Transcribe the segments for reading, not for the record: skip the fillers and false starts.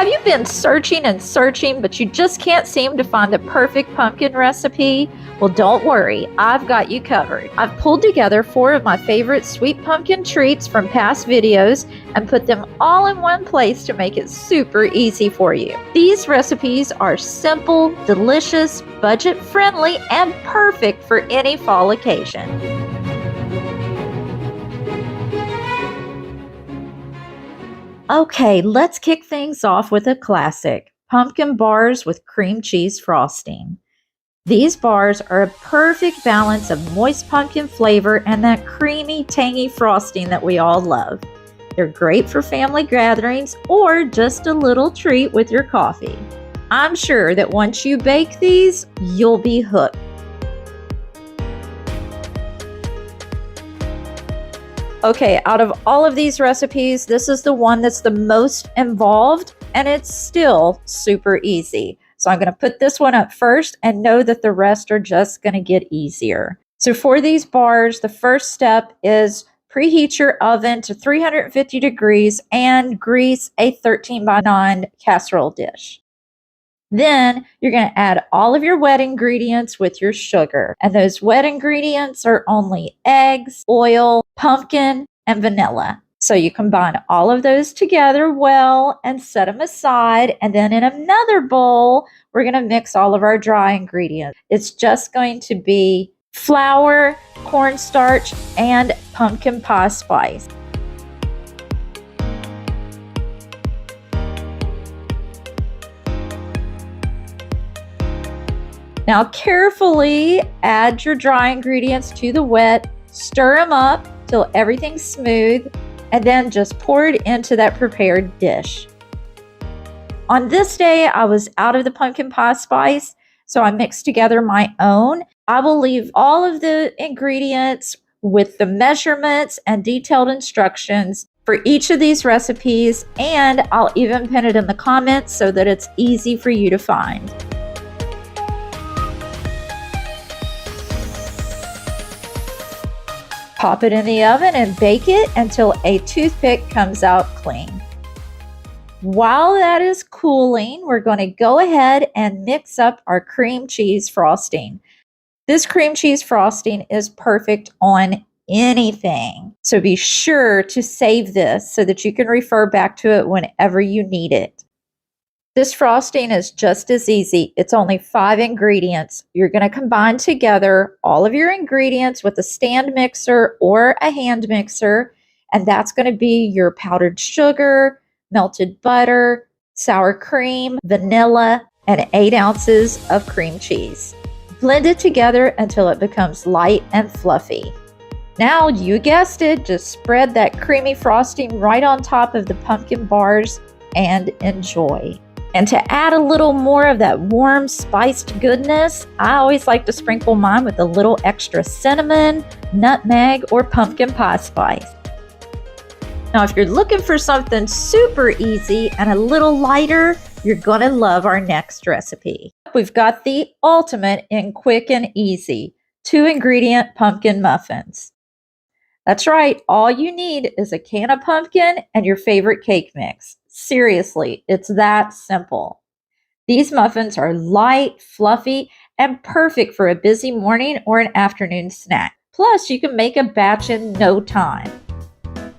Have you been searching and searching, but you just can't seem to find the perfect pumpkin recipe? Well, don't worry, I've got you covered. I've pulled together 4 of my favorite sweet pumpkin treats from past videos and put them all in one place to make it super easy for you. These recipes are simple, delicious, budget-friendly, and perfect for any fall occasion. Okay, let's kick things off with a classic, pumpkin bars with cream cheese frosting. These bars are a perfect balance of moist pumpkin flavor and that creamy, tangy frosting that we all love. They're great for family gatherings or just a little treat with your coffee. I'm sure that once you bake these, you'll be hooked. Okay, out of all of these recipes, this is the one that's the most involved, and it's still super easy. So I'm going to put this one up first and know that the rest are just going to get easier. So for these bars, the first step is preheat your oven to 350 degrees and grease a 13x9 casserole dish. Then you're going to add all of your wet ingredients with your sugar. And those wet ingredients are only eggs, oil, pumpkin, and vanilla. So you combine all of those together well and set them aside. And then in another bowl, we're going to mix all of our dry ingredients. It's just going to be flour, cornstarch, and pumpkin pie spice. Now carefully add your dry ingredients to the wet, stir them up till everything's smooth, and then just pour it into that prepared dish. On this day, I was out of the pumpkin pie spice, so I mixed together my own. I will leave all of the ingredients with the measurements and detailed instructions for each of these recipes, and I'll even pin it in the comments so that it's easy for you to find. Pop it in the oven and bake it until a toothpick comes out clean. While that is cooling, we're going to go ahead and mix up our cream cheese frosting. This cream cheese frosting is perfect on anything. So be sure to save this so that you can refer back to it whenever you need it. This frosting is just as easy. It's only 5 ingredients. You're going to combine together all of your ingredients with a stand mixer or a hand mixer, and that's going to be your powdered sugar, melted butter, sour cream, vanilla, and 8 ounces of cream cheese. Blend it together until it becomes light and fluffy. Now, you guessed it, just spread that creamy frosting right on top of the pumpkin bars and enjoy. And to add a little more of that warm, spiced goodness, I always like to sprinkle mine with a little extra cinnamon, nutmeg, or pumpkin pie spice. Now, if you're looking for something super easy and a little lighter, you're going to love our next recipe. We've got the ultimate in quick and easy, 2-ingredient pumpkin muffins. That's right, all you need is a can of pumpkin and your favorite cake mix. Seriously, it's that simple. These muffins are light, fluffy, and perfect for a busy morning or an afternoon snack. Plus, you can make a batch in no time.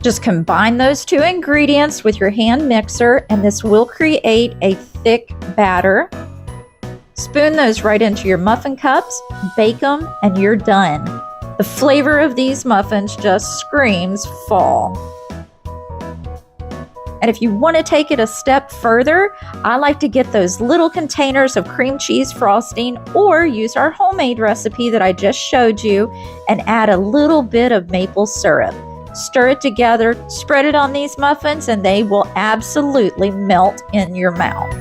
Just combine those 2 ingredients with your hand mixer, and this will create a thick batter. Spoon those right into your muffin cups, bake them, and you're done. The flavor of these muffins just screams fall. And if you want to take it a step further, I like to get those little containers of cream cheese frosting or use our homemade recipe that I just showed you and add a little bit of maple syrup. Stir it together, spread it on these muffins, and they will absolutely melt in your mouth.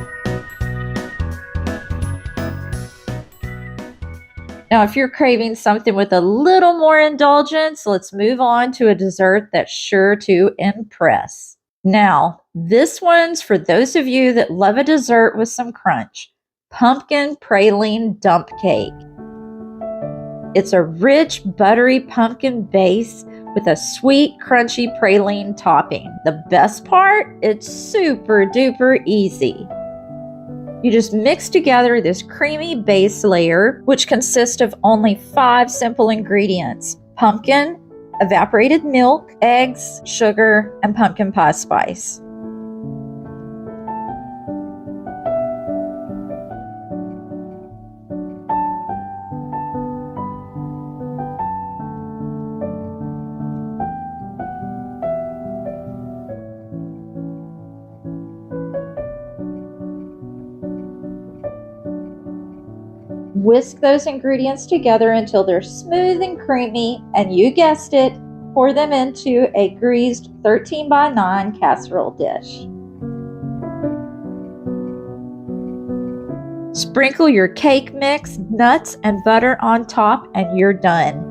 Now, if you're craving something with a little more indulgence, let's move on to a dessert that's sure to impress. Now, this one's for those of you that love a dessert with some crunch. Pumpkin praline dump cake. It's a rich, buttery pumpkin base with a sweet, crunchy praline topping. The best part? It's super duper easy. You just mix together this creamy base layer, which consists of only 5 simple ingredients: pumpkin, evaporated milk, eggs, sugar, and pumpkin pie spice. Whisk those ingredients together until they're smooth and creamy, and you guessed it, pour them into a greased 13 by 9 casserole dish. Sprinkle your cake mix, nuts, and butter on top, and you're done.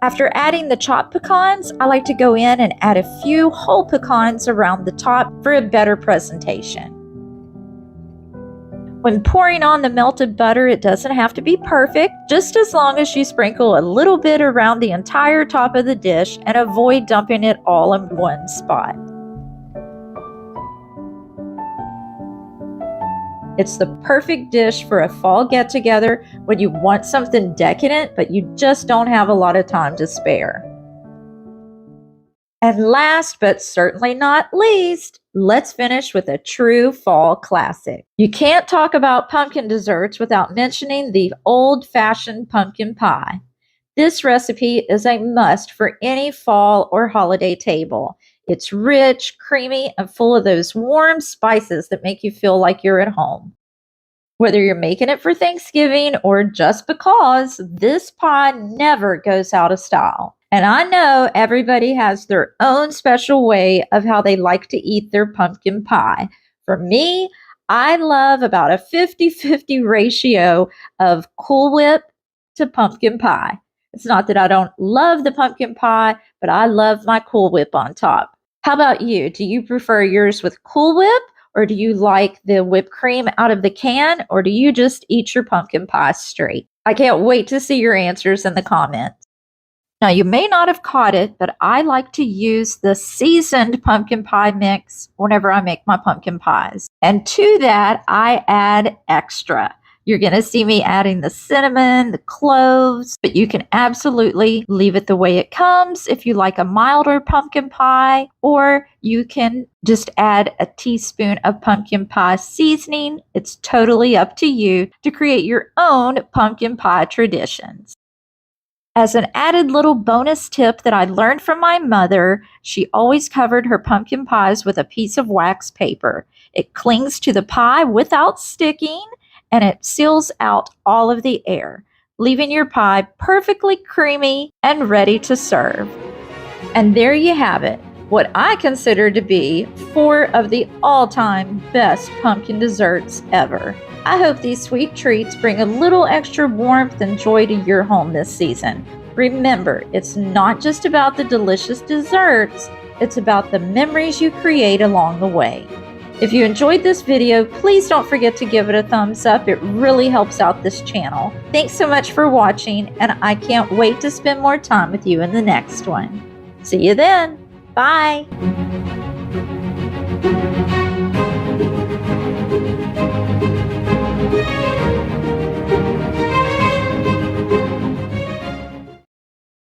After adding the chopped pecans, I like to go in and add a few whole pecans around the top for a better presentation. When pouring on the melted butter, it doesn't have to be perfect, just as long as you sprinkle a little bit around the entire top of the dish and avoid dumping it all in one spot. It's the perfect dish for a fall get-together when you want something decadent, but you just don't have a lot of time to spare. And last, but certainly not least, let's finish with a true fall classic. You can't talk about pumpkin desserts without mentioning the old-fashioned pumpkin pie. This recipe is a must for any fall or holiday table. It's rich, creamy, and full of those warm spices that make you feel like you're at home. Whether you're making it for Thanksgiving or just because, this pie never goes out of style. And I know everybody has their own special way of how they like to eat their pumpkin pie. For me, I love about a 50-50 ratio of Cool Whip to pumpkin pie. It's not that I don't love the pumpkin pie, but I love my Cool Whip on top. How about you? Do you prefer yours with Cool Whip, or do you like the whipped cream out of the can, or do you just eat your pumpkin pie straight? I can't wait to see your answers in the comments. Now, you may not have caught it, but I like to use the seasoned pumpkin pie mix whenever I make my pumpkin pies. And to that, I add extra. You're going to see me adding the cinnamon, the cloves, but you can absolutely leave it the way it comes if you like a milder pumpkin pie, or you can just add a teaspoon of pumpkin pie seasoning. It's totally up to you to create your own pumpkin pie traditions. As an added little bonus tip that I learned from my mother, she always covered her pumpkin pies with a piece of wax paper. It clings to the pie without sticking, and it seals out all of the air, leaving your pie perfectly creamy and ready to serve. And there you have it, what I consider to be 4 of the all-time best pumpkin desserts ever. I hope these sweet treats bring a little extra warmth and joy to your home this season. Remember, it's not just about the delicious desserts, it's about the memories you create along the way. If you enjoyed this video, please don't forget to give it a thumbs up. It really helps out this channel. Thanks so much for watching, and I can't wait to spend more time with you in the next one. See you then. Bye.